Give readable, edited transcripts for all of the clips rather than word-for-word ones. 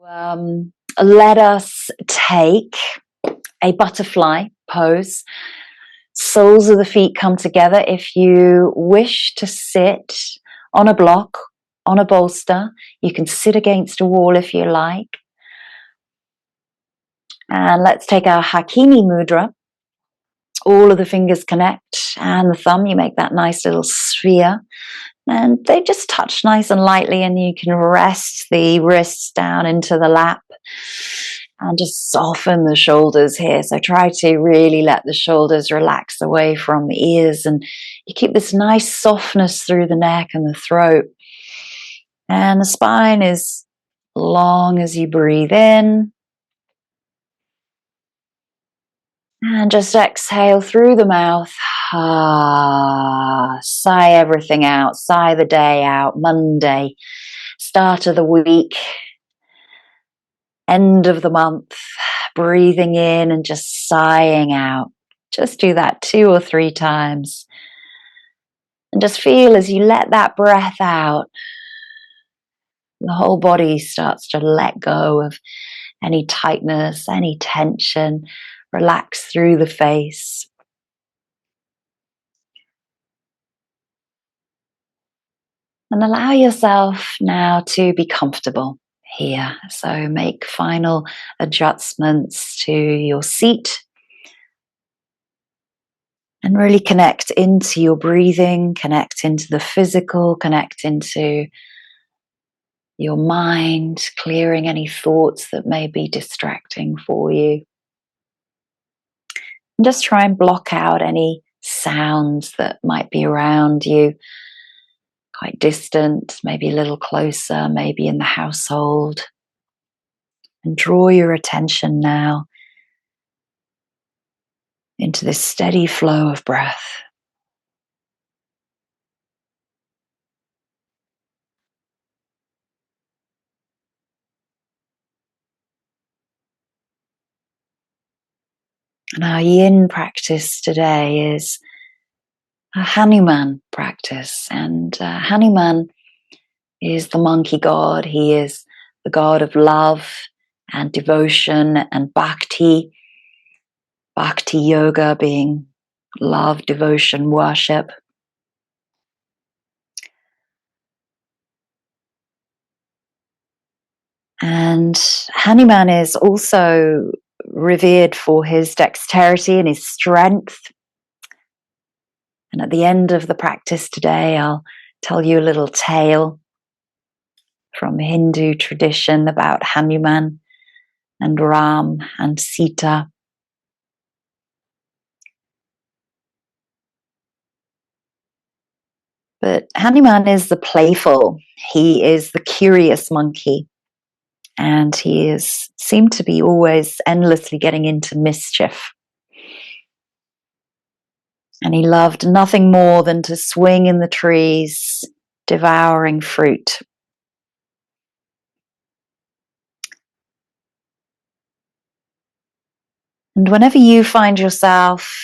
Let us take a butterfly pose. Soles of the feet come together. If you wish to sit on a block, on a bolster, you can sit against a wall if you like. And let's take our Hakini mudra. All of the fingers connect, and the thumb, you make that nice little sphere. And they just touch nice and lightly, and you can rest the wrists down into the lap and just soften the shoulders here. So try to really let the shoulders relax away from the ears, and you keep this nice softness through the neck and the throat. And the spine is long as you breathe in. And just exhale through the mouth. Sigh everything out. Sigh the day out. Monday, start of the week, end of the month. Breathing in and just sighing out. Just do that 2 or 3 times. And just feel as you let that breath out, the whole body starts to let go of any tightness, any tension. Relax through the face. And allow yourself now to be comfortable here. So make final adjustments to your seat. And really connect into your breathing, connect into the physical, connect into your mind, clearing any thoughts that may be distracting for you. And just try and block out any sounds that might be around you, quite distant, maybe a little closer, maybe in the household. And draw your attention now into this steady flow of breath. And our Yin practice today is a Hanuman practice. And Hanuman is the monkey god. He is the god of love and devotion and bhakti. Bhakti yoga being love, devotion, worship. And Hanuman is also revered for his dexterity and his strength. And at the end of the practice today, I'll tell you a little tale from Hindu tradition about Hanuman and Ram and Sita. But Hanuman is the playful, he is the curious monkey, and he is seemed to be always endlessly getting into mischief. And he loved nothing more than to swing in the trees, devouring fruit. And whenever you find yourself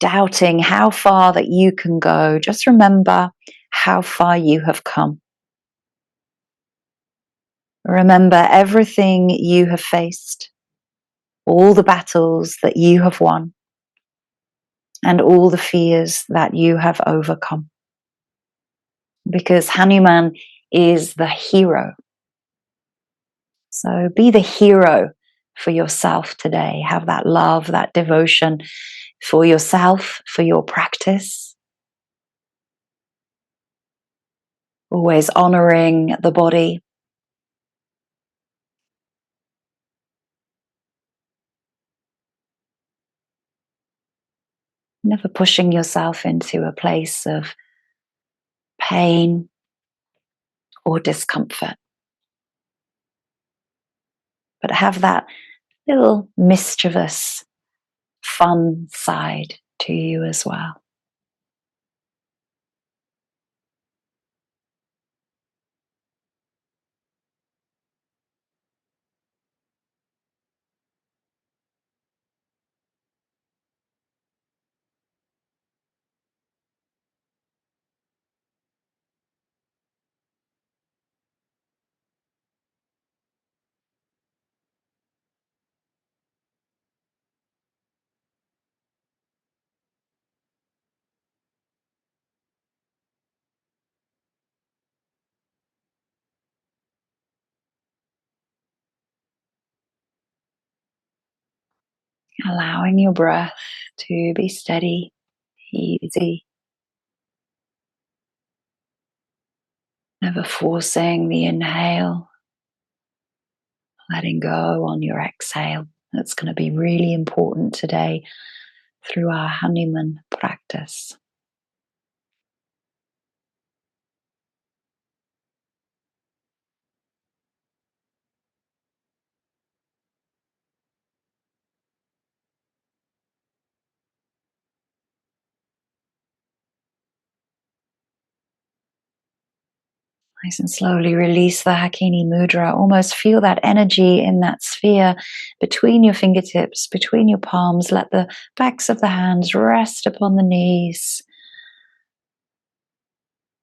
doubting how far that you can go, just remember how far you have come. Remember everything you have faced, all the battles that you have won, and all the fears that you have overcome. Because Hanuman is the hero. So be the hero for yourself today. Have that love, that devotion for yourself, for your practice. Always honoring the body. Never pushing yourself into a place of pain or discomfort. But have that little mischievous, fun side to you as well. allowing your breath to be steady, easy, never forcing the inhale, letting go on your exhale. That's going to be really important today through our Hanuman practice. Nice and slowly release the Hakini Mudra. Almost feel that energy in that sphere between your fingertips, between your palms. Let the backs of the hands rest upon the knees.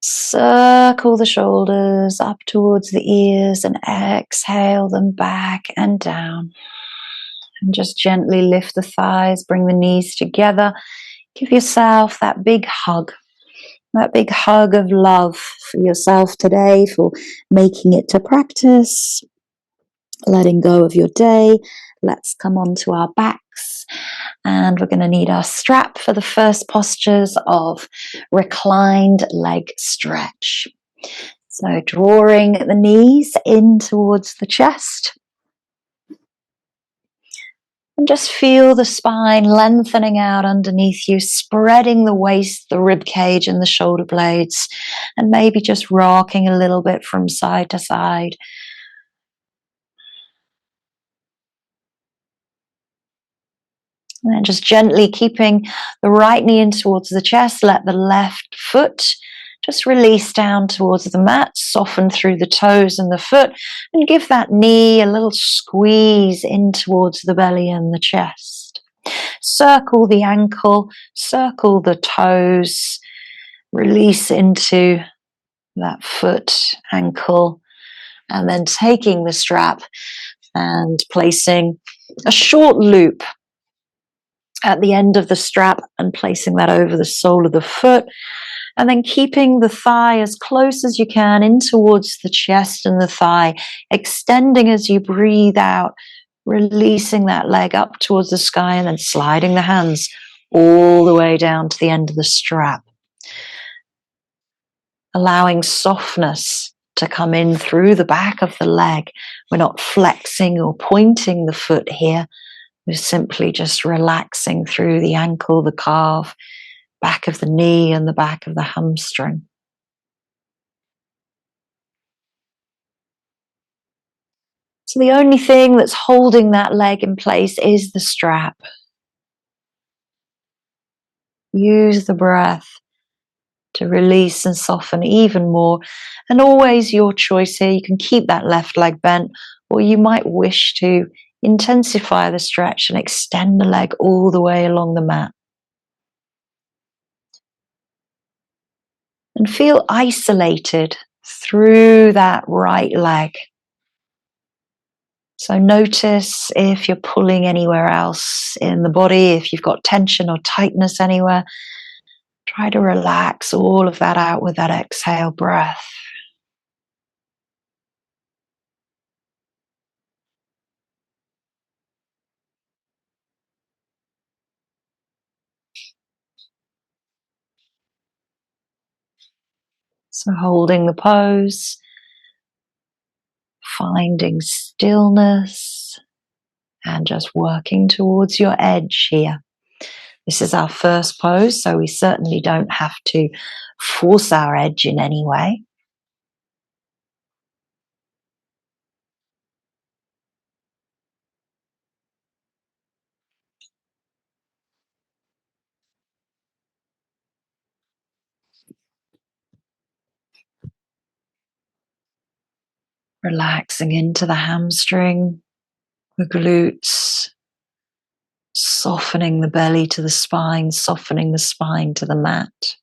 Circle the shoulders up towards the ears and exhale them back and down. And just gently lift the thighs, bring the knees together. Give yourself that big hug of love for yourself today, for making it to practice, letting go of your day. Let's come on to our backs, and we're going to need our strap for the first postures of reclined leg stretch. So drawing the knees in towards the chest. And just feel the spine lengthening out underneath you, spreading the waist, the rib cage, and the shoulder blades, and maybe just rocking a little bit from side to side. And then just gently keeping the right knee in towards the chest, let the left foot just release down towards the mat, soften through the toes and the foot, and give that knee a little squeeze in towards the belly and the chest. Circle the ankle, circle the toes, release into that foot, ankle, and then taking the strap and placing a short loop at the end of the strap and placing that over the sole of the foot, and then keeping the thigh as close as you can in towards the chest and the thigh, extending as you breathe out, releasing that leg up towards the sky, and then sliding the hands all the way down to the end of the strap. Allowing softness to come in through the back of the leg. We're not flexing or pointing the foot here. We're simply just relaxing through the ankle, the calf, back of the knee, and the back of the hamstring. So the only thing that's holding that leg in place is the strap. Use the breath to release and soften even more. And always your choice here. You can keep that left leg bent, or you might wish to intensify the stretch and extend the leg all the way along the mat. And feel isolated through that right leg. So notice if you're pulling anywhere else in the body, if you've got tension or tightness anywhere. Try to relax all of that out with that exhale breath. So holding the pose, finding stillness, and just working towards your edge here. This is our first pose, so we certainly don't have to force our edge in any way. Relaxing into the hamstring, the glutes, softening the belly to the spine, softening the spine to the mat.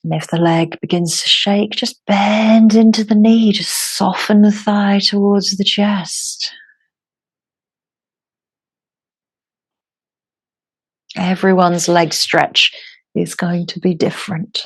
And if the leg begins to shake, just bend into the knee, just soften the thigh towards the chest. Everyone's leg stretch is going to be different.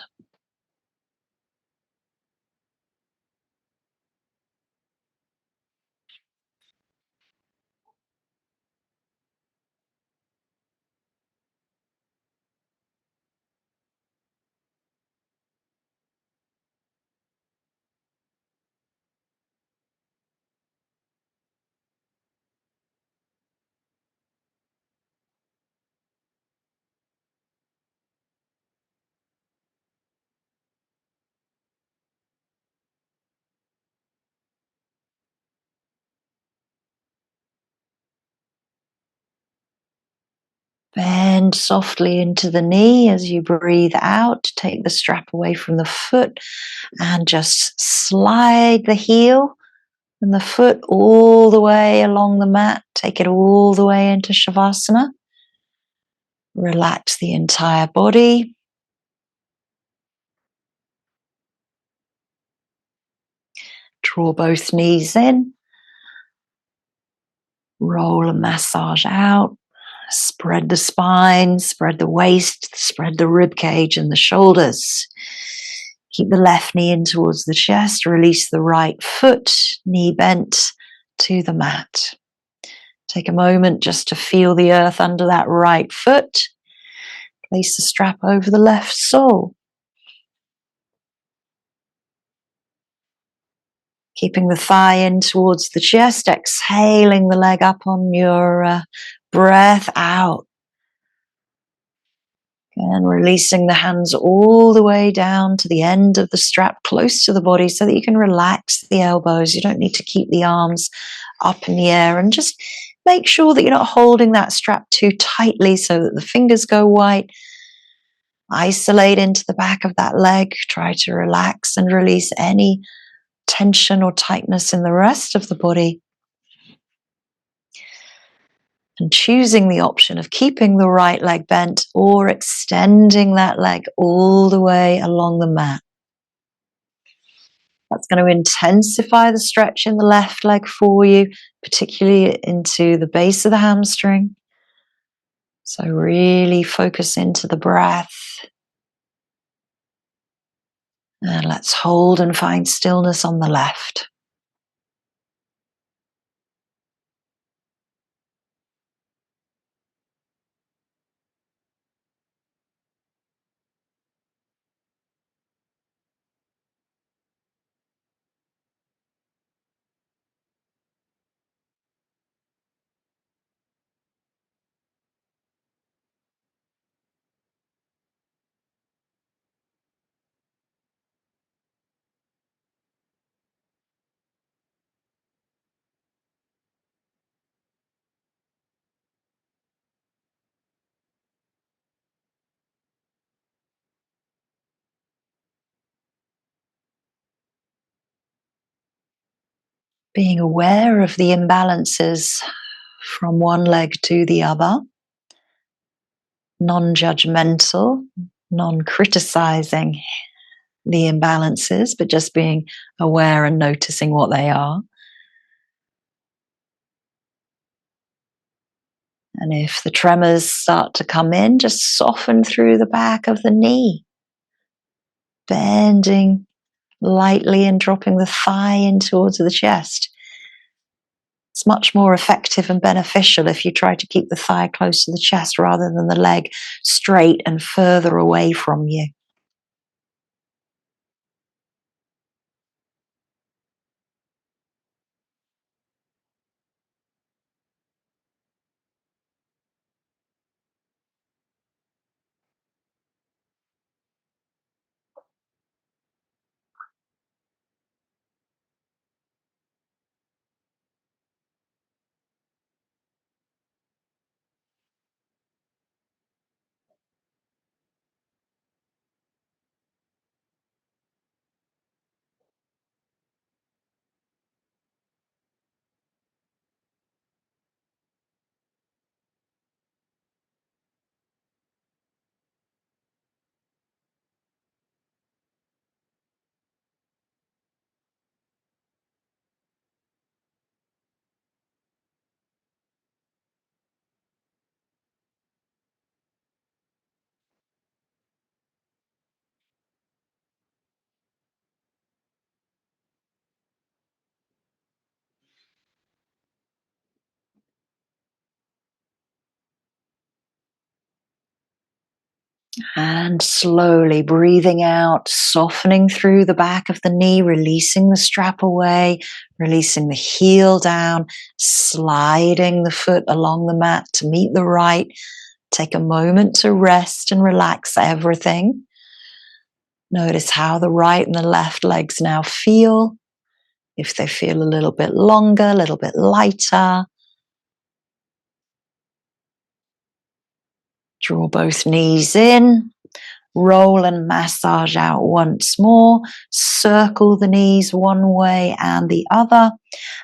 Bend softly into the knee as you breathe out. Take the strap away from the foot and just slide the heel and the foot all the way along the mat. Take it all the way into Savasana. Relax the entire body. Draw both knees in. Roll and massage out. Spread the spine, spread the waist, spread the rib cage and the shoulders. Keep the left knee in towards the chest. Release the right foot, knee bent to the mat. Take a moment just to feel the earth under that right foot. Place the strap over the left sole. Keeping the thigh in towards the chest, exhaling the leg up on your breath out. And releasing the hands all the way down to the end of the strap, close to the body, so that you can relax the elbows. You don't need to keep the arms up in the air, and just make sure that you're not holding that strap too tightly so that the fingers go white. Isolate into the back of that leg. Try to relax and release any tension or tightness in the rest of the body. And choosing the option of keeping the right leg bent or extending that leg all the way along the mat. That's going to intensify the stretch in the left leg for you, particularly into the base of the hamstring. So really focus into the breath. And let's hold and find stillness on the left. Being aware of the imbalances from one leg to the other, non-judgmental, non-criticizing the imbalances, but just being aware and noticing what they are. And if the tremors start to come in, just soften through the back of the knee, bending lightly and dropping the thigh in towards the chest. It's much more effective and beneficial if you try to keep the thigh close to the chest rather than the leg straight and further away from you. And slowly breathing out, softening through the back of the knee, releasing the strap away, releasing the heel down, sliding the foot along the mat to meet the right. Take a moment to rest and relax everything. Notice how the right and the left legs now feel. If they feel a little bit longer, a little bit lighter. Draw both knees in. Roll and massage out once more. Circle the knees one way and the other.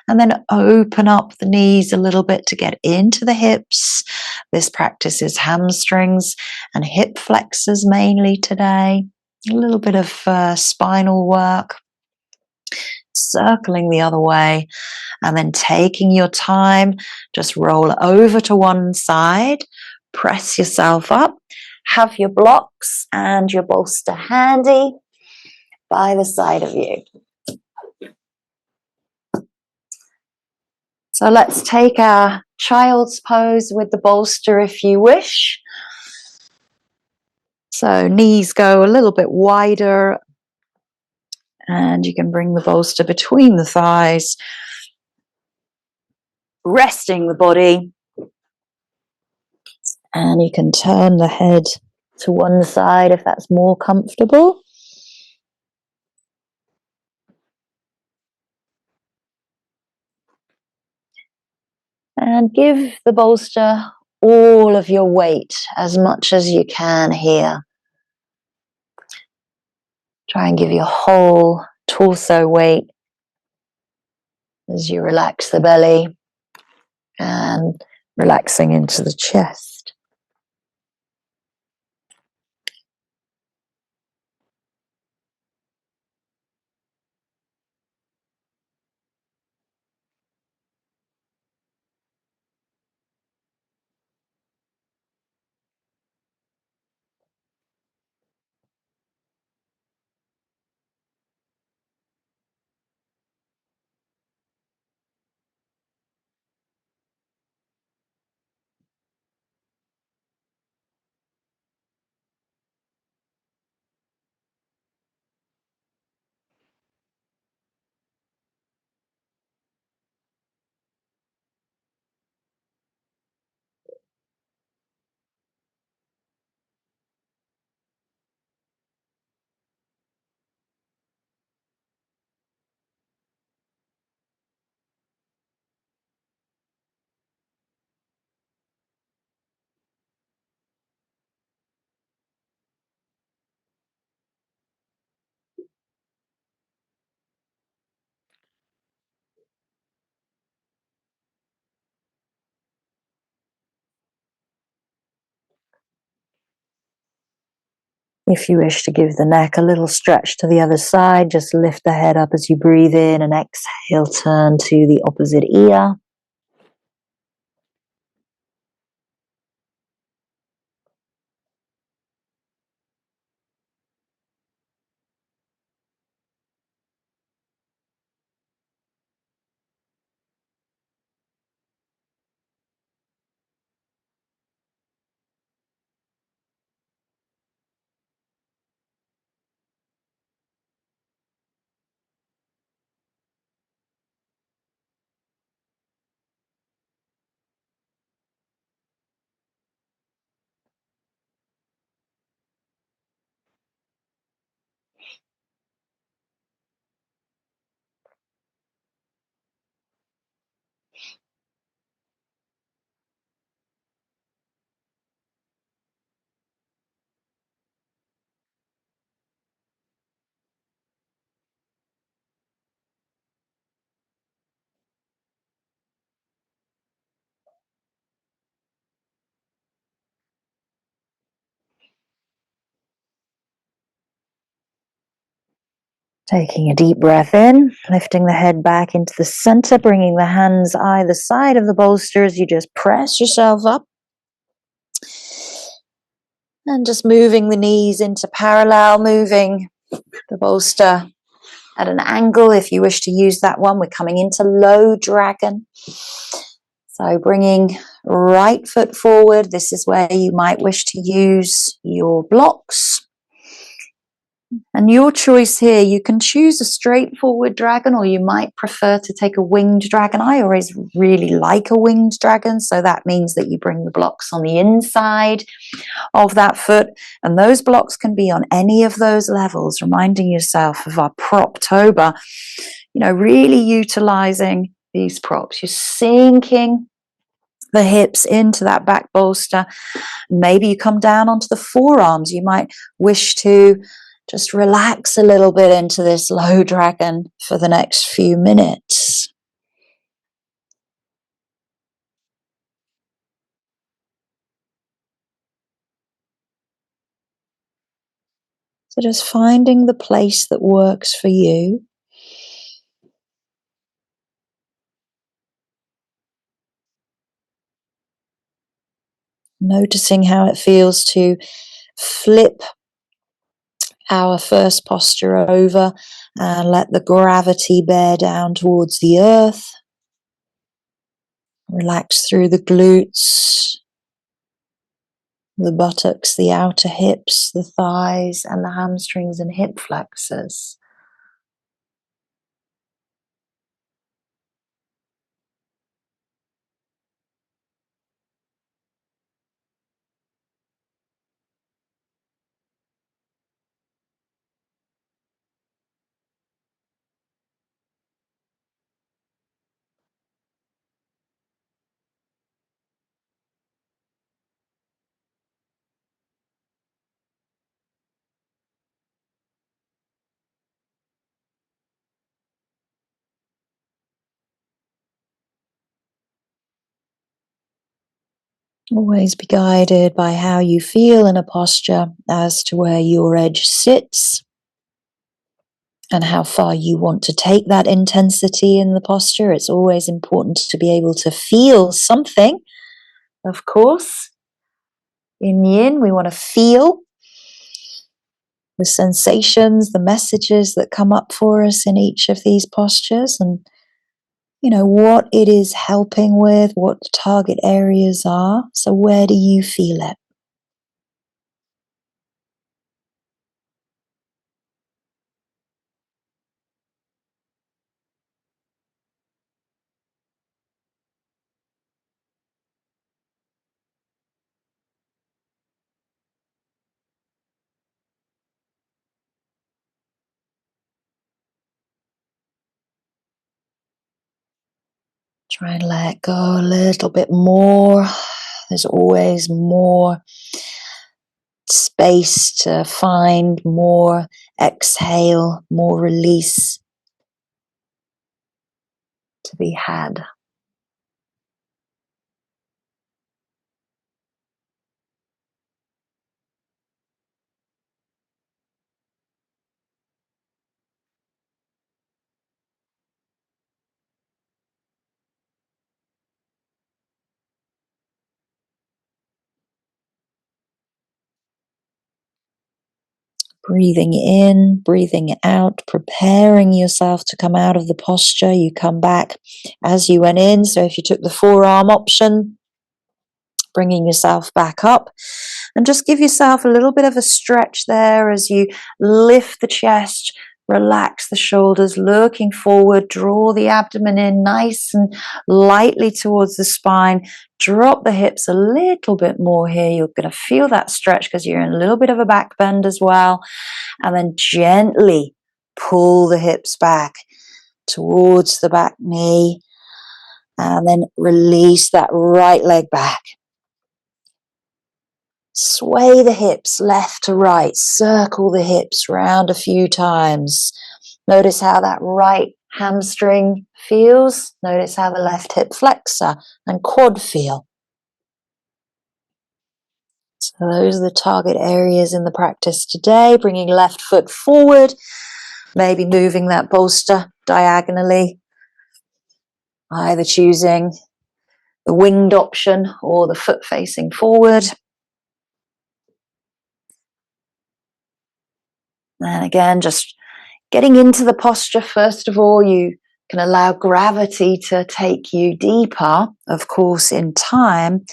And then open up the knees a little bit to get into the hips. This practice is hamstrings and hip flexors mainly today. A little bit of spinal work. Circling the other way. And then taking your time, just roll over to one side. Press yourself up. Have your blocks and your bolster handy by the side of you. So let's take our child's pose with the bolster if you wish. So knees go a little bit wider and you can bring the bolster between the thighs, resting the body. And you can turn the head to one side if that's more comfortable. And give the bolster all of your weight, as much as you can here. Try and give your whole torso weight as you relax the belly and relaxing into the chest. If you wish to give the neck a little stretch to the other side, just lift the head up as you breathe in and exhale, turn to the opposite ear. Taking a deep breath in, lifting the head back into the center, bringing the hands either side of the bolster as you just press yourself up. And just moving the knees into parallel, moving the bolster at an angle if you wish to use that one. We're coming into low dragon. So So bringing right foot forward. This is where you might wish to use your blocks. And your choice here, you can choose a straightforward dragon, or you might prefer to take a winged dragon. I always really like a winged dragon, so that means that you bring the blocks on the inside of that foot, and those blocks can be on any of those levels, reminding yourself of our Proptober, really utilizing these props. You're sinking the hips into that back bolster. Maybe you come down onto the forearms. You might wish to just relax a little bit into this low dragon for the next few minutes. So just finding the place that works for you. Noticing how it feels to flip our first posture over and let the gravity bear down towards the earth. Relax through the glutes, the buttocks, the outer hips, the thighs, and the hamstrings and hip flexors. Always be guided by how you feel in a posture as to where your edge sits and how far you want to take that intensity in the posture. It's always important to be able to feel something, of course. In Yin, we want to feel the sensations, the messages that come up for us in each of these postures, and what it is helping with, what the target areas are. So where do you feel it? Try and let go a little bit more. There's always more space to find, more exhale, more release to be had. Breathing in, breathing out, preparing yourself to come out of the posture. You come back as you went in. So if you took the forearm option, bringing yourself back up, and just give yourself a little bit of a stretch there as you lift the chest, relax the shoulders, looking forward, draw the abdomen in nice and lightly towards the spine, drop the hips a little bit more here. You're going to feel that stretch because you're in a little bit of a back bend as well, and then gently pull the hips back towards the back knee, and then release that right leg back. Sway the hips left to right, circle the hips round a few times. Notice how that right hamstring feels. Notice how the left hip flexor and quad feel. So those are the target areas in the practice today. Bringing left foot forward, maybe moving that bolster diagonally, either choosing the winged option or the foot facing forward. And again, just getting into the posture. First of all, you can allow gravity to take you deeper, of course, in time.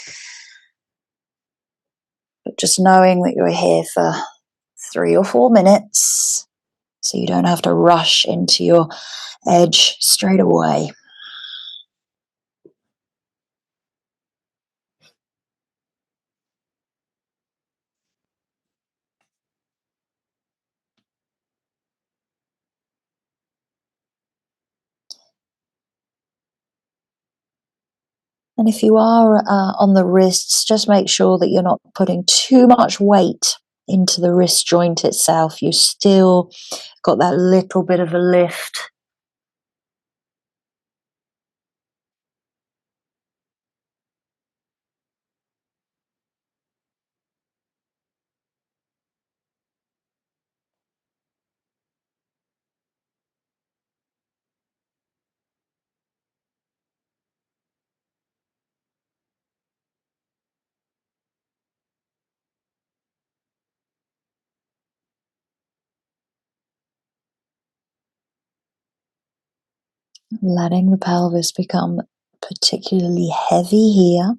But just knowing that you're here for 3 or 4 minutes, so you don't have to rush into your edge straight away. And if you are on the wrists, just make sure that you're not putting too much weight into the wrist joint itself. You still got that little bit of a lift. Letting the pelvis become particularly heavy here.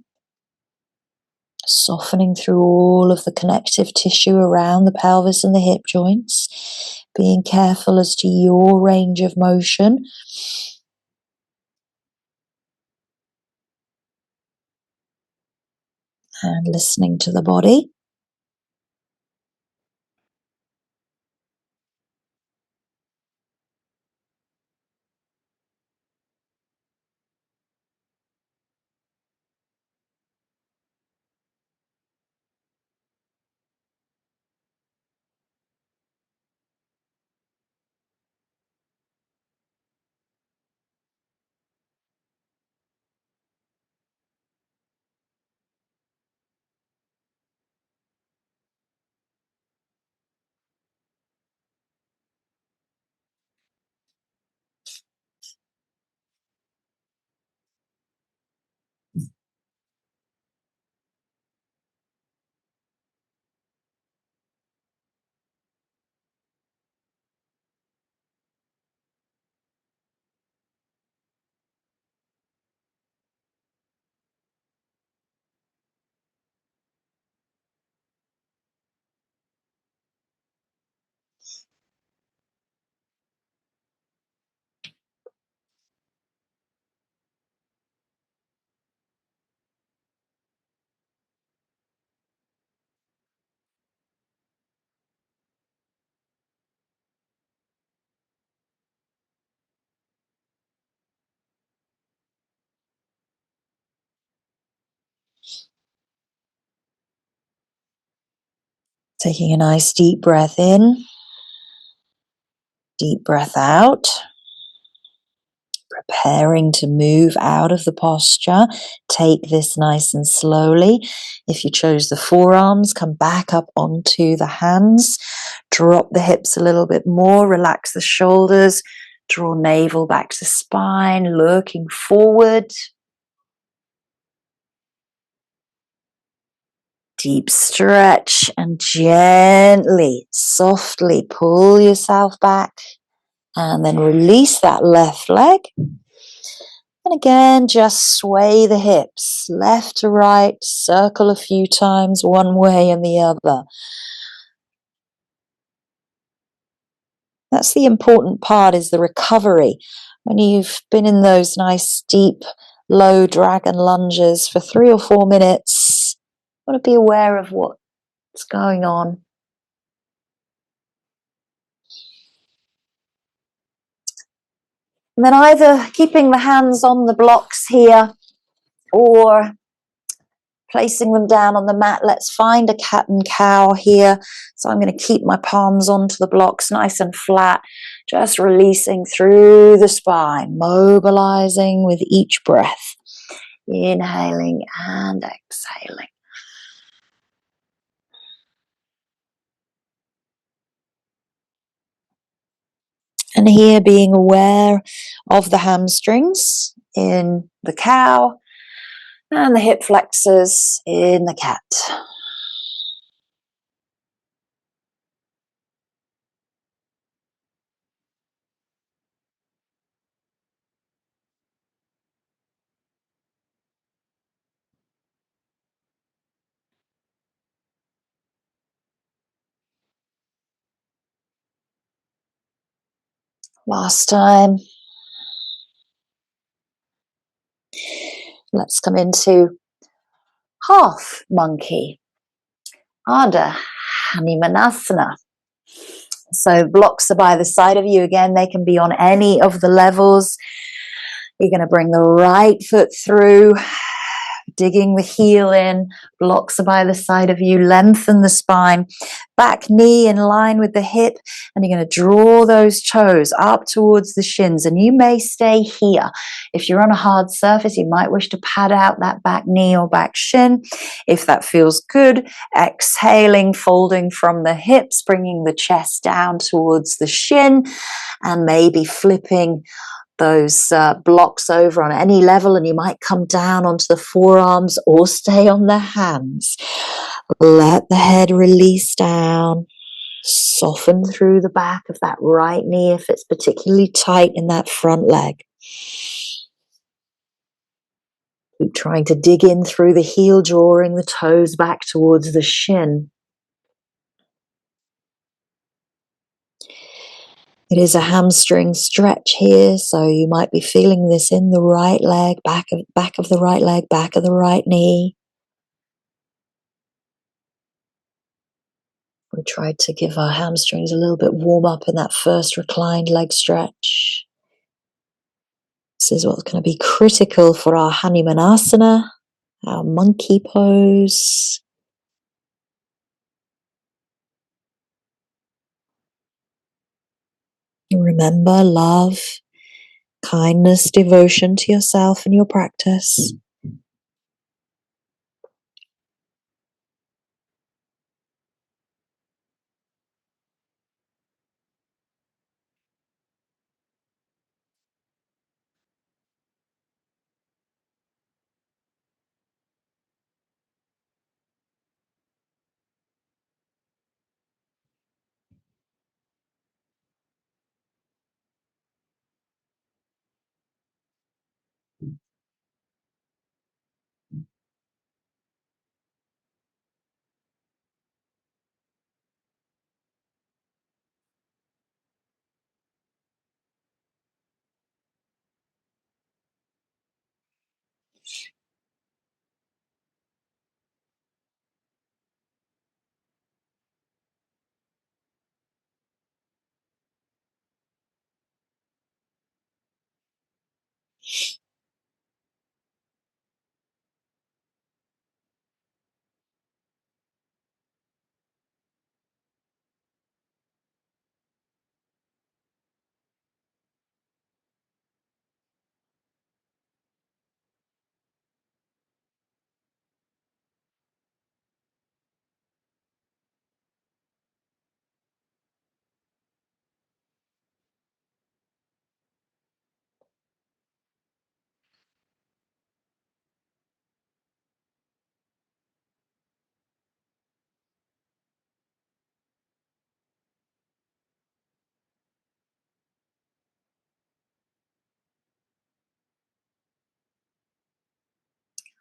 Softening through all of the connective tissue around the pelvis and the hip joints. Being careful as to your range of motion. And listening to the body. Taking a nice deep breath in. Deep breath out. Preparing to move out of the posture. Take this nice and slowly. If you chose the forearms, come back up onto the hands. Drop the hips a little bit more. Relax the shoulders. Draw navel back to spine. Looking forward. Deep stretch and gently, softly pull yourself back. And then release that left leg. And again, just sway the hips left to right, circle a few times one way and the other. That's the important part, is the recovery. When you've been in those nice deep, low dragon lunges for 3 or 4 minutes, you want to be aware of what's going on. And then either keeping the hands on the blocks here or placing them down on the mat. Let's find a cat and cow here. So I'm going to keep my palms onto the blocks nice and flat, just releasing through the spine, mobilizing with each breath, inhaling and exhaling. And here, being aware of the hamstrings in the cow and the hip flexors in the cat. Last time. Let's come into half monkey, Ardha Hanumanasana. So blocks are by the side of you. Again, they can be on any of the levels. You're going to bring the right foot through, digging the heel in. Blocks are by the side of you. Lengthen the spine. Back knee in line with the hip. And you're going to draw those toes up towards the shins. And you may stay here. If you're on a hard surface, you might wish to pad out that back knee or back shin. If that feels good, exhaling, folding from the hips, bringing the chest down towards the shin, and maybe flipping those blocks over on any level, and you might come down onto the forearms or stay on the hands. Let the head release down. Soften through the back of that right knee if it's particularly tight in that front leg. Keep trying to dig in through the heel, drawing the toes back towards the shin. It is a hamstring stretch here, so you might be feeling this in the right leg, back of the right leg, back of the right knee. We tried to give our hamstrings a little bit warm up in that first reclined leg stretch. This is what's going to be critical for our Hanumanasana, our monkey pose. Remember, love, kindness, devotion to yourself and your practice.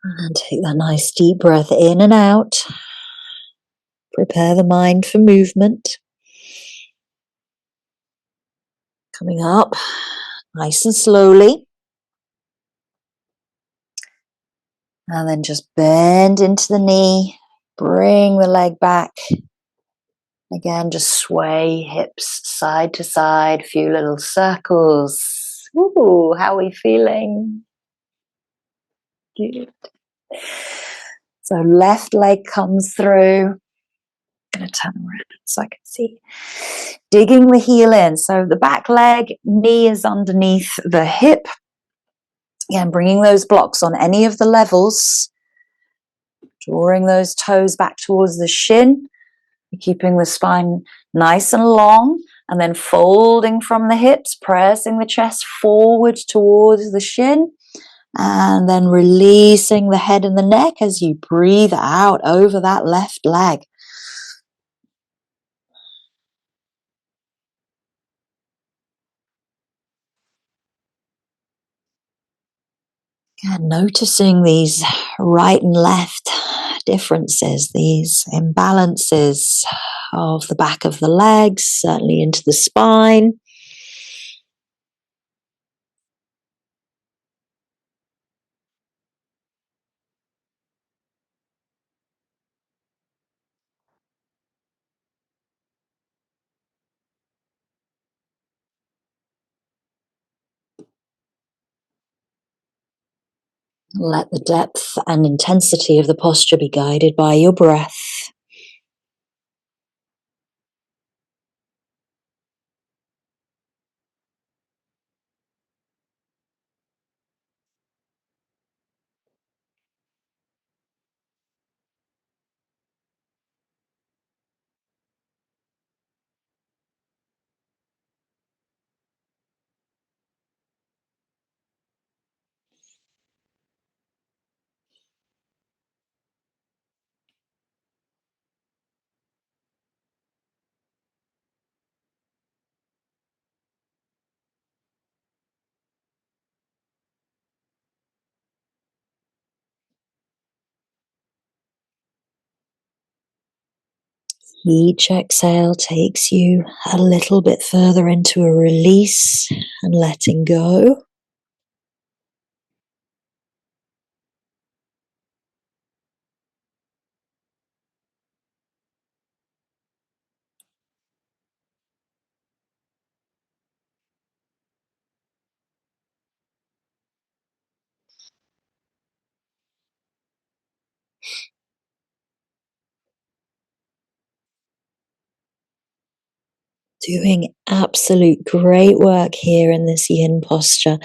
And take that nice deep breath in and out. Prepare the mind for movement. Coming up nice and slowly. And then just bend into the knee. Bring the leg back. Again, just sway hips side to side. A few little circles. Ooh, how are we feeling? Good. So left leg comes through. I'm going to turn around so I can see. Digging the heel in. So the back leg, knee is underneath the hip. Again, bringing those blocks on any of the levels. Drawing those toes back towards the shin. Keeping the spine nice and long. And then folding from the hips. Pressing the chest forward towards the shin. And then releasing the head and the neck as you breathe out over that left leg. And noticing these right and left differences, these imbalances of the back of the legs, certainly into the spine. Let the depth and intensity of the posture be guided by your breath. Each exhale takes you a little bit further into a release and letting go. Doing absolute great work here in this yin posture.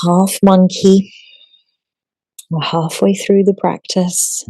Half monkey. We're halfway through the practice.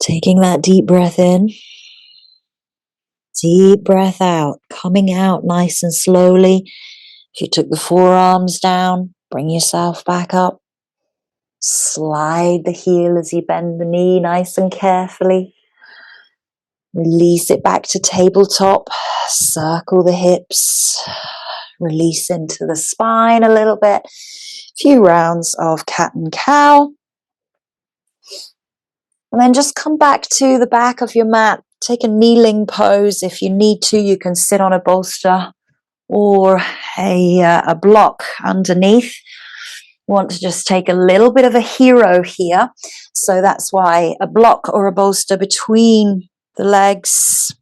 Taking that deep breath in. Deep breath out, coming out nice and slowly. If you took the forearms down, bring yourself back up. Slide the heel as you bend the knee nice and carefully. Release it back to tabletop. Circle the hips. Release into the spine a little bit. Few rounds of cat and cow. And then just come back to the back of your mat. Take a kneeling pose. If you need to, you can sit on a bolster or a block underneath. Want to just take a little bit of a hero here. So that's why a block or a bolster between the legs.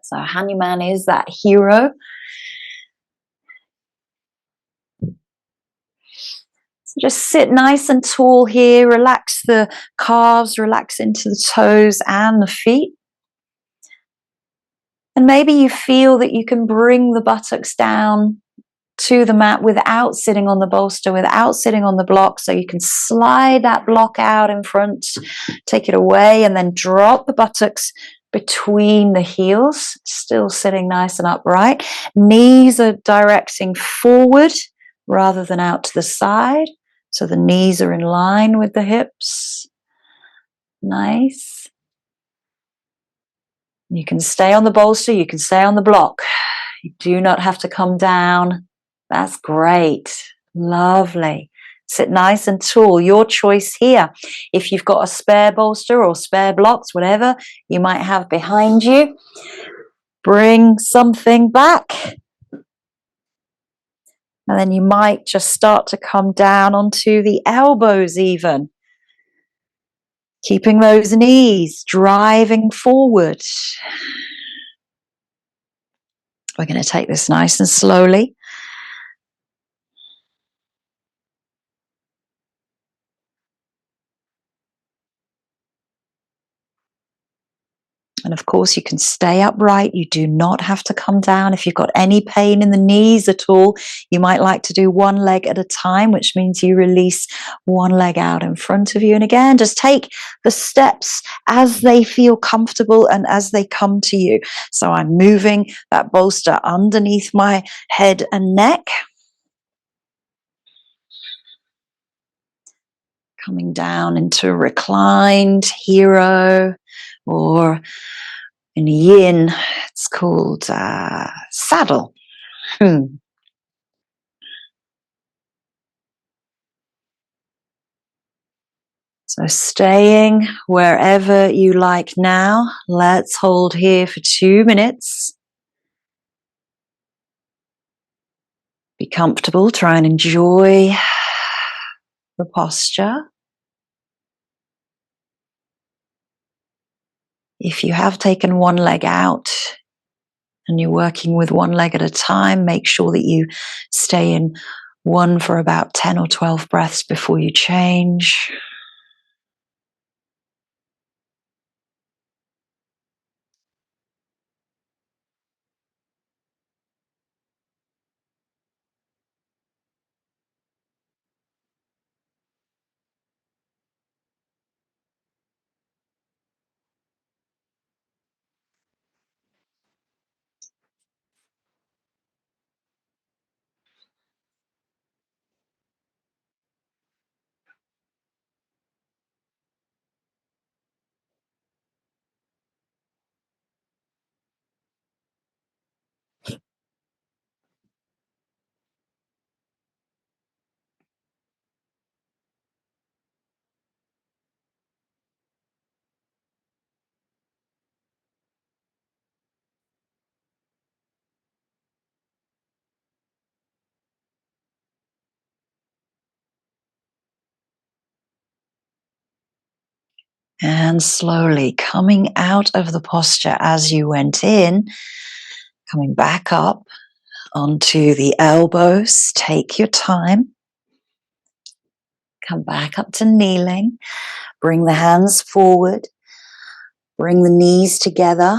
So Hanuman is that hero. So just sit nice and tall here. Relax the calves, relax into the toes and the feet. And maybe you feel that you can bring the buttocks down to the mat without sitting on the bolster, without sitting on the block. So you can slide that block out in front, take it away, and then drop the buttocks between the heels, still sitting nice and upright. Knees are directing forward rather than out to the side. So the knees are in line with the hips. Nice. You can stay on the bolster, you can stay on the block. You do not have to come down. That's great. Lovely. Sit nice and tall. Your choice here. If you've got a spare bolster or spare blocks, whatever you might have behind you, bring something back. And then you might just start to come down onto the elbows even. Keeping those knees driving forward. We're going to take this nice and slowly. And of course, you can stay upright. You do not have to come down. If you've got any pain in the knees at all, you might like to do one leg at a time, which means you release one leg out in front of you. And again, just take the steps as they feel comfortable and as they come to you. So I'm moving that bolster underneath my head and neck. Coming down into a reclined hero, or in Yin, it's called saddle. So staying wherever you like now. Let's hold here for 2 minutes. Be comfortable, try and enjoy the posture. If you have taken one leg out and you're working with one leg at a time, make sure that you stay in one for about 10 or 12 breaths before you change. And slowly coming out of the posture as you went in, coming back up onto the elbows. Take your time. Come back up to kneeling. Bring the hands forward. Bring the knees together.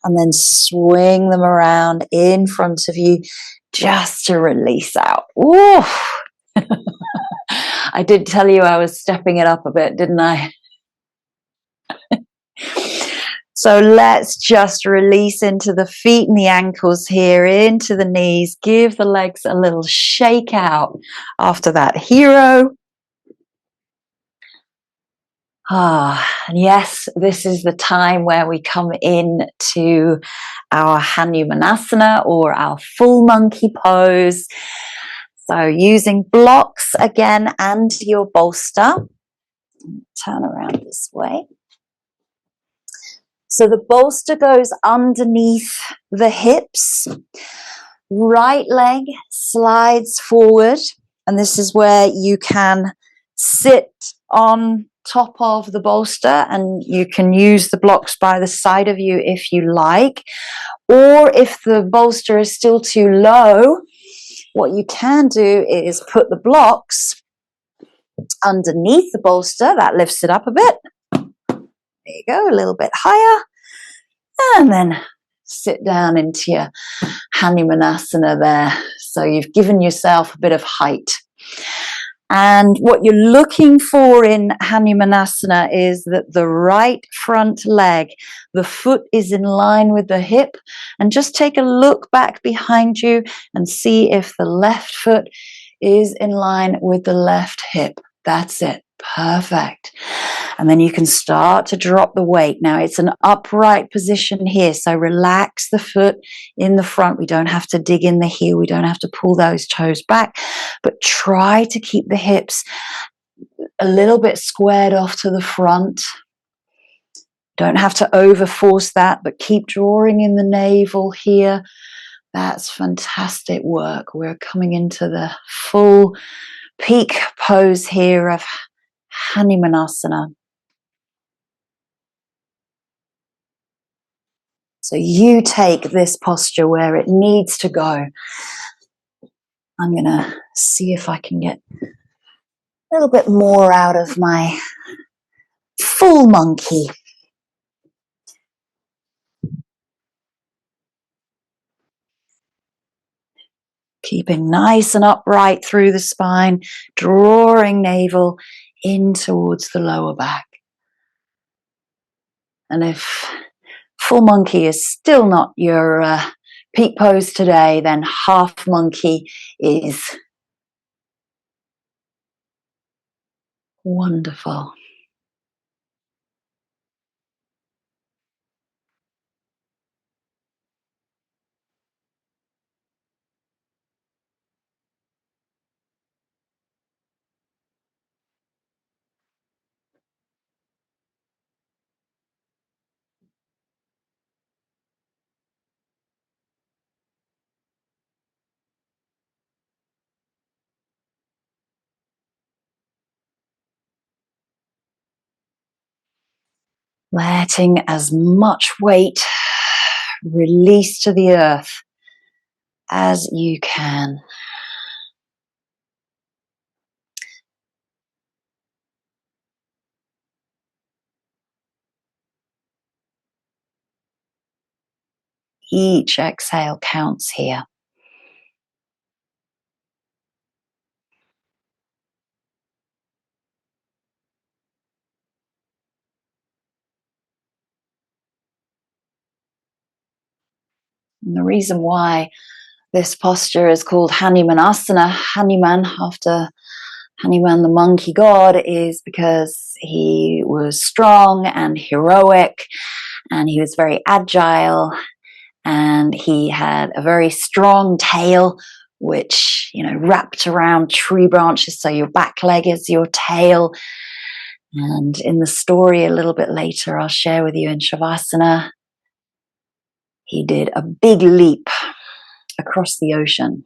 And then swing them around in front of you just to release out. Ooh. I did tell you I was stepping it up a bit, didn't I? So let's just release into the feet and the ankles here, into the knees. Give the legs a little shake out after that hero. And yes, this is the time where we come in to our Hanumanasana, or our full monkey pose. So using blocks again and your bolster. Turn around this way. So the bolster goes underneath the hips. Right leg slides forward, and this is where you can sit on top of the bolster, and you can use the blocks by the side of you if you like. Or if the bolster is still too low, what you can do is put the blocks underneath the bolster. That lifts it up a bit. There you go, a little bit higher. And then sit down into your Hanumanasana there. So you've given yourself a bit of height. And what you're looking for in Hanumanasana is that the right front leg, the foot is in line with the hip. And just take a look back behind you and see if the left foot is in line with the left hip. That's it. Perfect. And then you can start to drop the weight. Now it's an upright position here, so relax the foot in the front. We don't have to dig in the heel. We don't have to pull those toes back, but try to keep the hips a little bit squared off to the front. Don't have to overforce that, but keep drawing in the navel here. That's fantastic work. We're coming into the full peak pose here of Hanumanasana. So you take this posture where it needs to go. I'm going to see if I can get a little bit more out of my full monkey. Keeping nice and upright through the spine, drawing navel in towards the lower back. And if full monkey is still not your peak pose today, then half monkey is wonderful. Letting as much weight release to the earth as you can. Each exhale counts here. And the reason why this posture is called Hanumanasana, Hanuman, after Hanuman, the monkey god, is because he was strong and heroic, and he was very agile, and he had a very strong tail, which, wrapped around tree branches. So your back leg is your tail. And in the story a little bit later, I'll share with you in Savasana, he did a big leap across the ocean.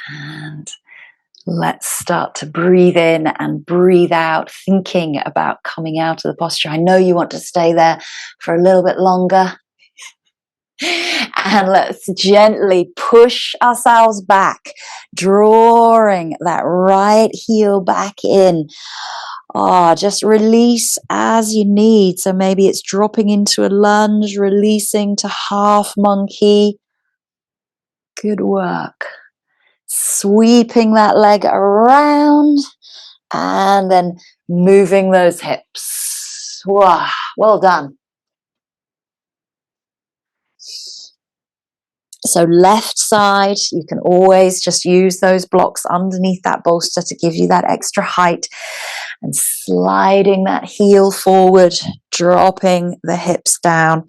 And let's start to breathe in and breathe out, thinking about coming out of the posture. I know you want to stay there for a little bit longer. And let's gently push ourselves back, drawing that right heel back in. Just release as you need. So maybe it's dropping into a lunge, releasing to half monkey. Good work. Sweeping that leg around and then moving those hips. Wow, well done. So left side, you can always just use those blocks underneath that bolster to give you that extra height, and sliding that heel forward, dropping the hips down,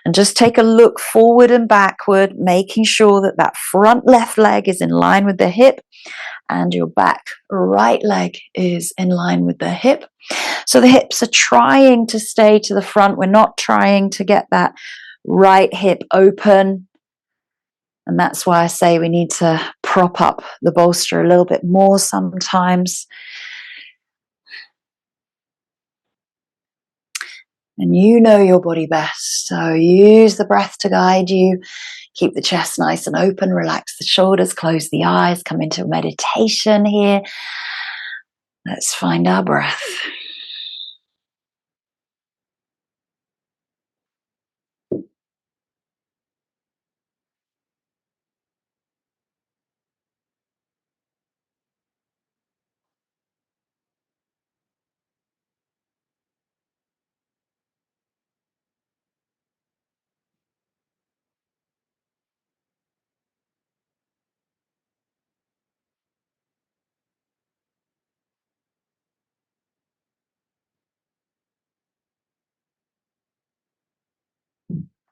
and just take a look forward and backward, making sure that that front left leg is in line with the hip and your back right leg is in line with the hip. So the hips are trying to stay to the front. We're not trying to get that right hip open. And that's why I say we need to prop up the bolster a little bit more sometimes. And you know your body best. So use the breath to guide you. Keep the chest nice and open. Relax the shoulders. Close the eyes. Come into meditation here. Let's find our breath.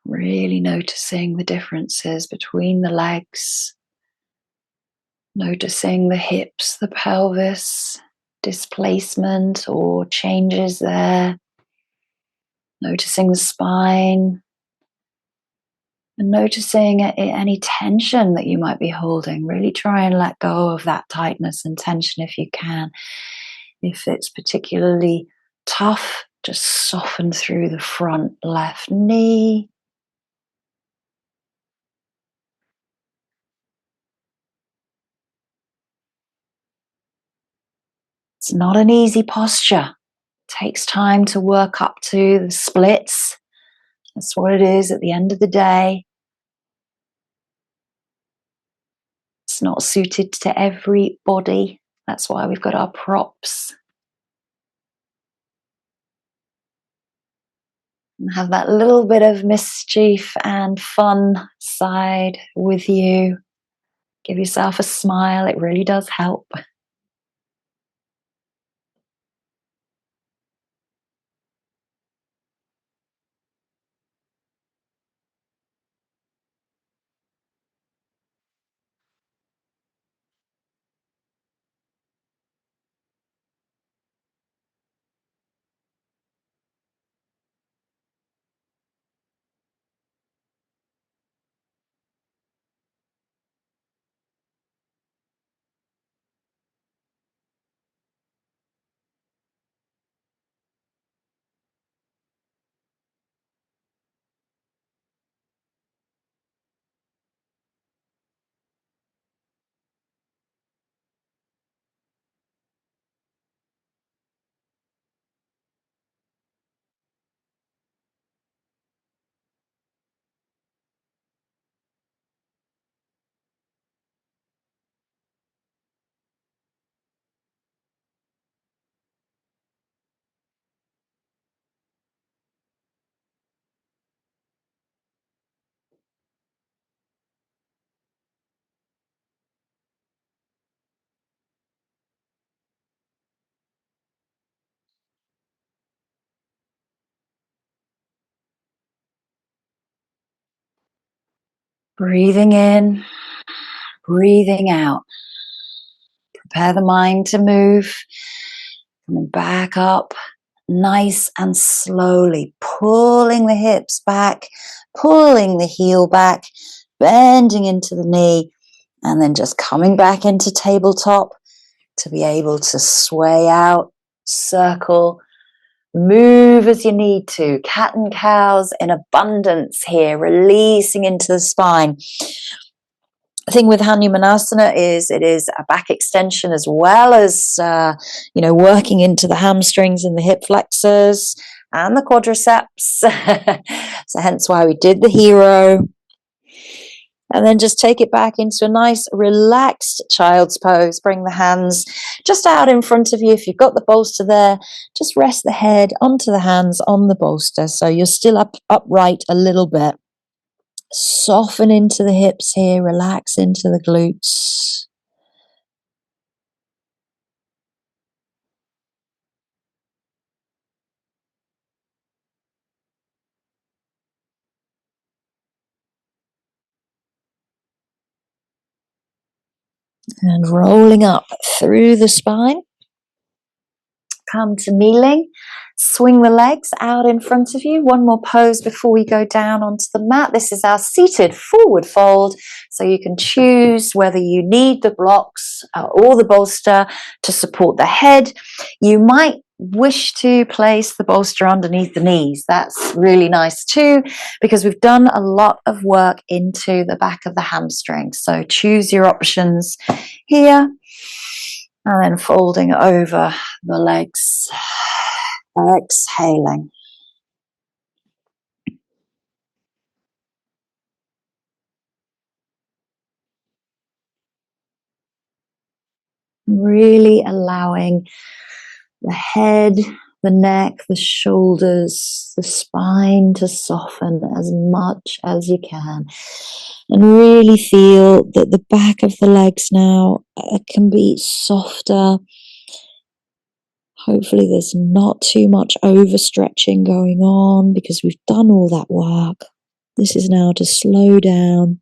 Really noticing the differences between the legs. Noticing the hips, the pelvis, displacement or changes there. Noticing the spine. And noticing any tension that you might be holding. Really try and let go of that tightness and tension if you can. If it's particularly tough, just soften through the front left knee. It's not an easy posture. It takes time to work up to the splits. That's what it is at the end of the day. It's not suited to every body. That's why we've got our props. And have that little bit of mischief and fun side with you. Give yourself a smile. It really does help. Breathing in, breathing out. Prepare the mind to move. Coming back up, nice and slowly, pulling the hips back, pulling the heel back, bending into the knee, and then just coming back into tabletop to be able to sway out, circle, move as you need to. Cat and cows in abundance here, releasing into the spine. The thing with Hanumanasana is it is a back extension as well as, working into the hamstrings and the hip flexors and the quadriceps. So hence why we did the hero. And then just take it back into a nice relaxed child's pose. Bring the hands just out in front of you. If you've got the bolster there, just rest the head onto the hands on the bolster. So you're still upright a little bit. Soften into the hips here, relax into the glutes. And rolling up through the spine. Come to kneeling. Swing the legs out in front of you. One more pose before we go down onto the mat. This is our seated forward fold. So you can choose whether you need the blocks or the bolster to support the head. You might wish to place the bolster underneath the knees. That's really nice too, because we've done a lot of work into the back of the hamstrings. So choose your options here. And then folding over the legs, exhaling. Really allowing the head, the neck, the shoulders, the spine to soften as much as you can. And really feel that the back of the legs now can be softer. Hopefully there's not too much overstretching going on because we've done all that work. This is now to slow down.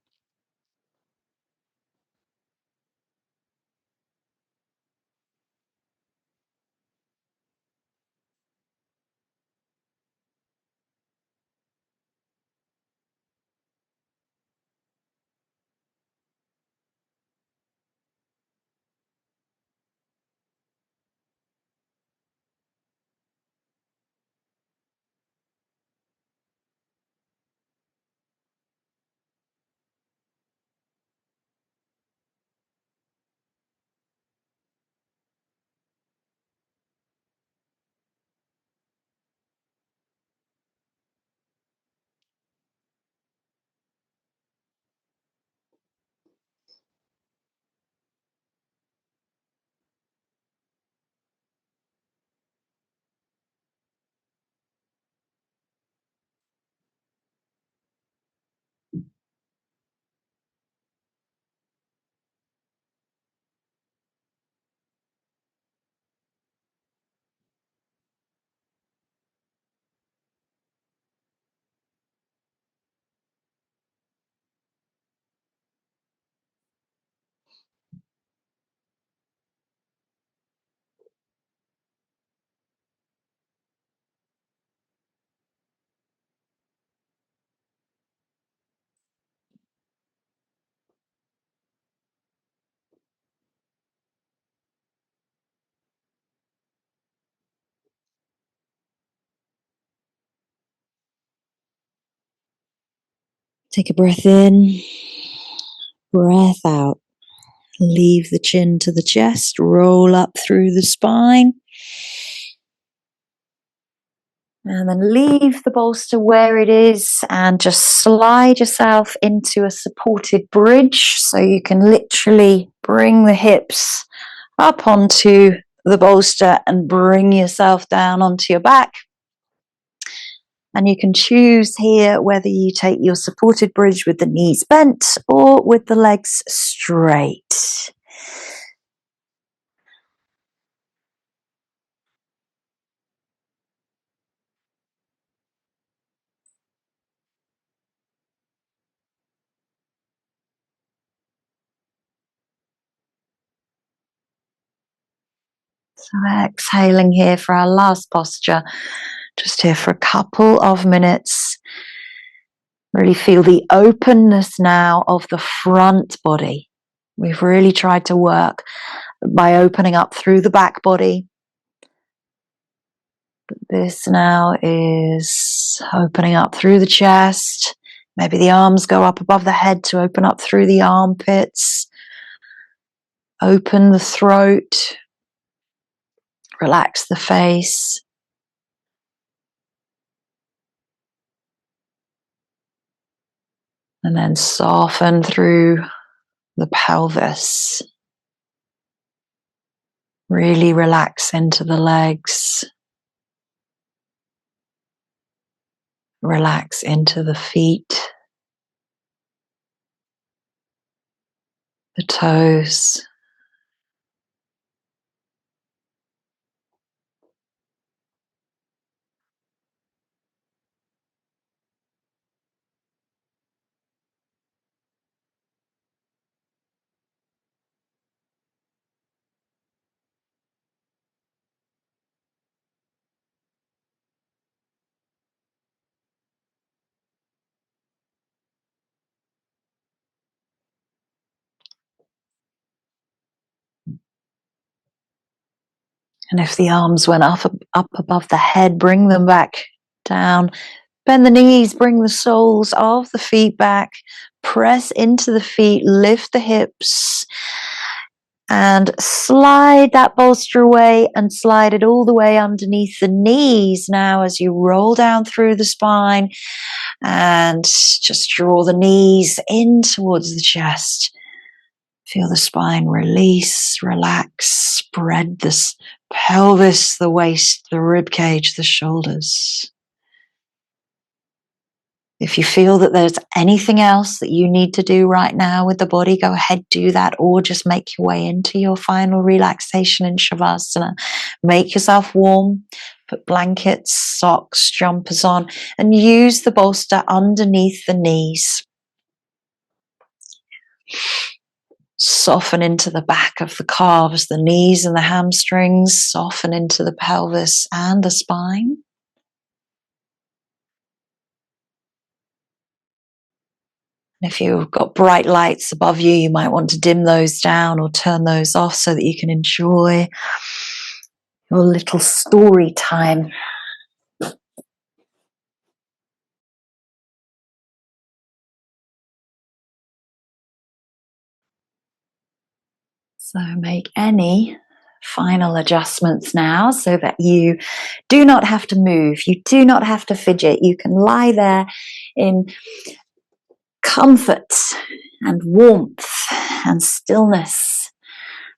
Take a breath in, breath out. Leave the chin to the chest, roll up through the spine. And then leave the bolster where it is and just slide yourself into a supported bridge so you can literally bring the hips up onto the bolster and bring yourself down onto your back. And you can choose here whether you take your supported bridge with the knees bent or with the legs straight. So exhaling here for our last posture, just here for a couple of minutes. Really feel the openness now of the front body. We've really tried to work by opening up through the back body. This now is opening up through the chest. Maybe the arms go up above the head to open up through the armpits. Open the throat. Relax the face. And then soften through the pelvis. Really relax into the legs. Relax into the feet. The toes. And if the arms went up above the head, bring them back down. Bend the knees, bring the soles of the feet back. Press into the feet, lift the hips. And slide that bolster away and slide it all the way underneath the knees now as you roll down through the spine. And just draw the knees in towards the chest. Feel the spine release, relax, spread this pelvis, the waist, the rib cage, the shoulders. If you feel that there's anything else that you need to do right now with the body, go ahead, do that, or just make your way into your final relaxation in Savasana. Make yourself warm, put blankets, socks, jumpers on, and use the bolster underneath the knees. Soften into the back of the calves, the knees and the hamstrings, soften into the pelvis and the spine. If you've got bright lights above you, you might want to dim those down or turn those off so that you can enjoy your little story time. So make any final adjustments now so that you do not have to move. You do not have to fidget. You can lie there in comfort and warmth and stillness.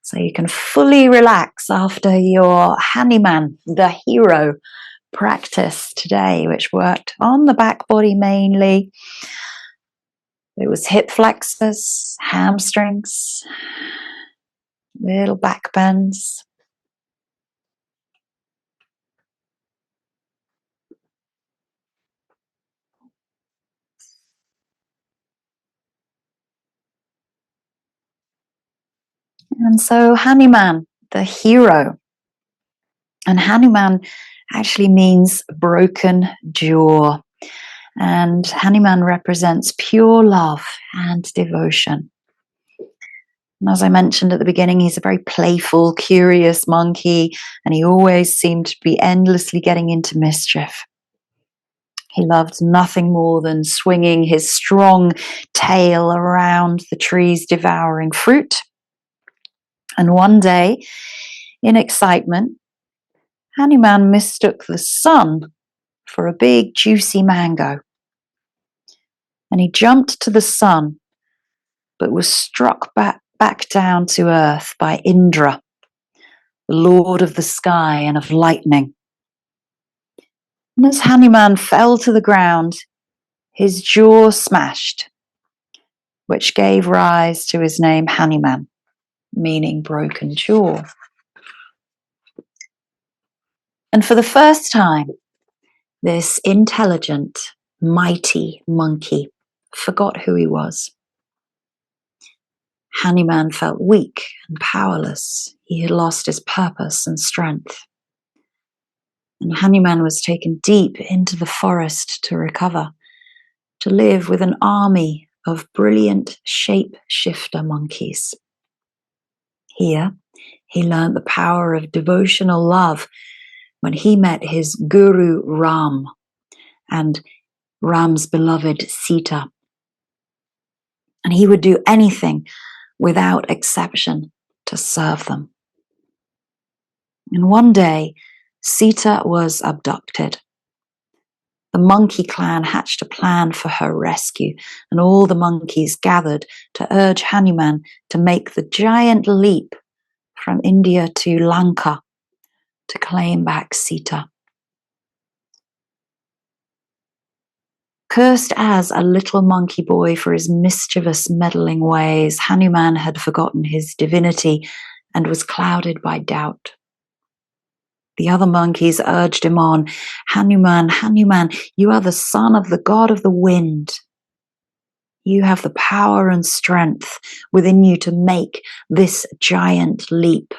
So you can fully relax after your Hanuman, the hero, practice today, which worked on the back body mainly. It was hip flexors, hamstrings, little back bends. And so Hanuman, the hero. And Hanuman actually means broken jaw. And Hanuman represents pure love and devotion. And as I mentioned at the beginning, he's a very playful, curious monkey, and he always seemed to be endlessly getting into mischief. He loved nothing more than swinging his strong tail around the trees, devouring fruit. And one day, in excitement, Hanuman mistook the sun for a big, juicy mango. And he jumped to the sun, but was struck back down to earth by Indra, the lord of the sky and of lightning. And as Hanuman fell to the ground, his jaw smashed, which gave rise to his name Hanuman, meaning broken jaw. And for the first time, this intelligent, mighty monkey forgot who he was. Hanuman felt weak and powerless. He had lost his purpose and strength. And Hanuman was taken deep into the forest to recover, to live with an army of brilliant shape-shifter monkeys. Here, he learned the power of devotional love when he met his guru Ram and Ram's beloved Sita. And he would do anything without exception to serve them. And one day, Sita was abducted. The monkey clan hatched a plan for her rescue, and all the monkeys gathered to urge Hanuman to make the giant leap from India to Lanka to claim back Sita. Cursed as a little monkey boy for his mischievous, meddling ways, Hanuman had forgotten his divinity and was clouded by doubt. The other monkeys urged him on. Hanuman, Hanuman, you are the son of the god of the wind. You have the power and strength within you to make this giant leap.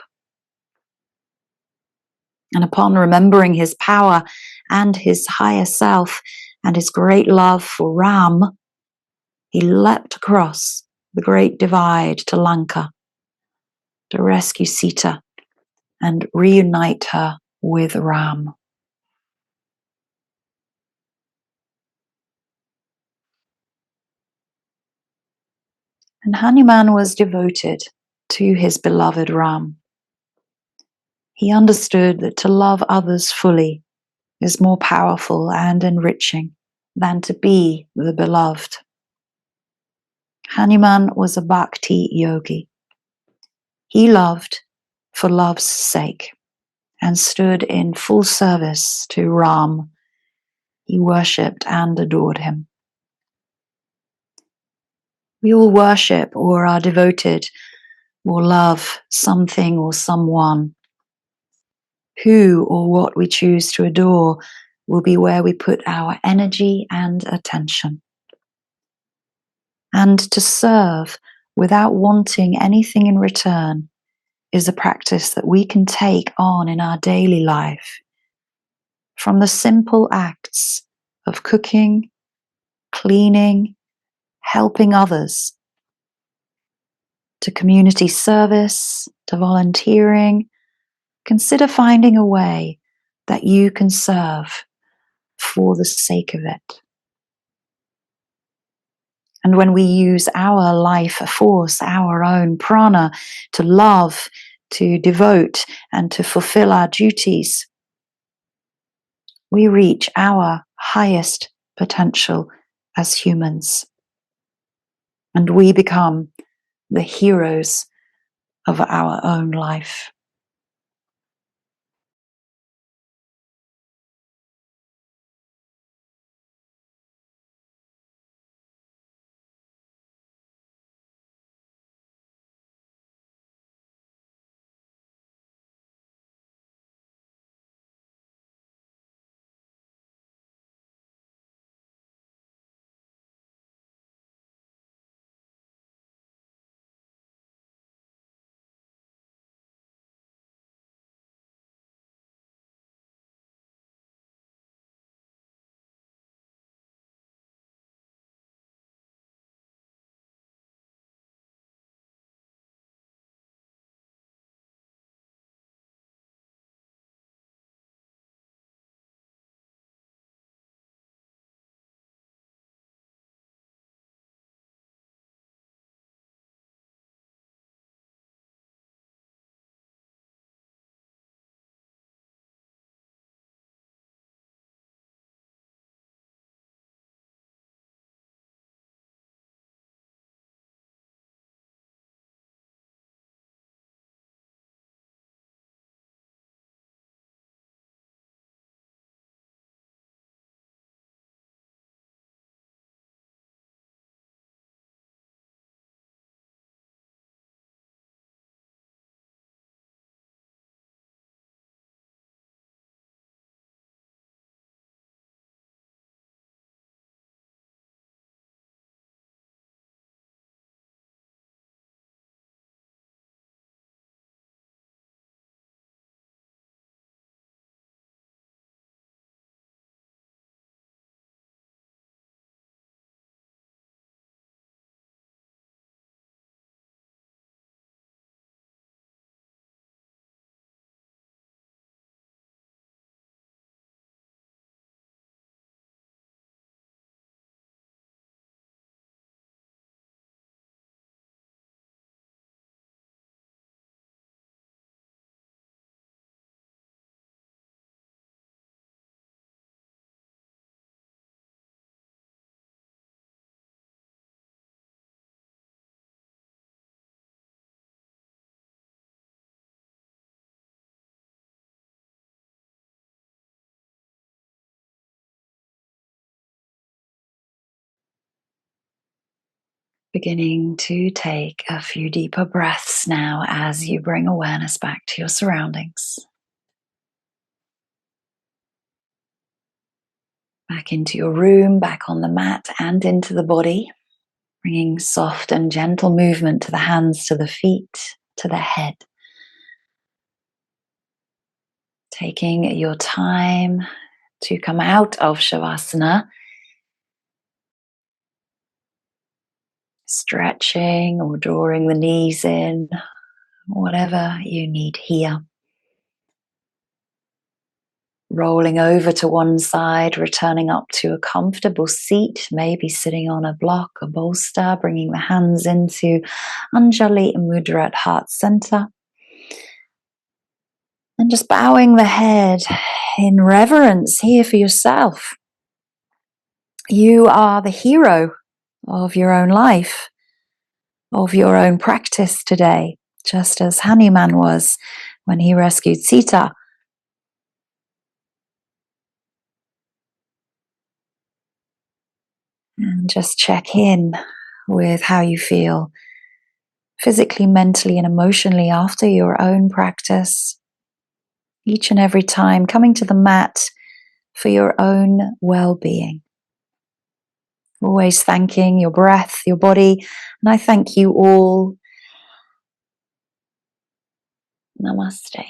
And upon remembering his power and his higher self and his great love for Ram, he leapt across the great divide to Lanka to rescue Sita and reunite her with Ram. And Hanuman was devoted to his beloved Ram. He understood that to love others fully is more powerful and enriching than to be the beloved. Hanuman was a bhakti yogi. He loved for love's sake and stood in full service to Ram. He worshipped and adored him. We all worship or are devoted or love something or someone. Who or what we choose to adore will be where we put our energy and attention. And to serve without wanting anything in return is a practice that we can take on in our daily life. From the simple acts of cooking, cleaning, helping others, to community service, to volunteering, consider finding a way that you can serve for the sake of it. And when we use our life force, our own prana, to love, to devote, and to fulfill our duties, we reach our highest potential as humans. And we become the heroes of our own life. Beginning to take a few deeper breaths now as you bring awareness back to your surroundings. Back into your room, back on the mat, and into the body. Bringing soft and gentle movement to the hands, to the feet, to the head. Taking your time to come out of Savasana. Stretching or drawing the knees in, whatever you need here. Rolling over to one side, returning up to a comfortable seat, maybe sitting on a block, a bolster, bringing the hands into Anjali Mudra at heart center. And just bowing the head in reverence here for yourself. You are the hero of your own life, of your own practice today, just as Hanuman was when he rescued Sita. And just check in with how you feel physically, mentally, and emotionally after your own practice. Each and every time coming to the mat for your own well-being. Always thanking your breath, your body, and I thank you all. Namaste.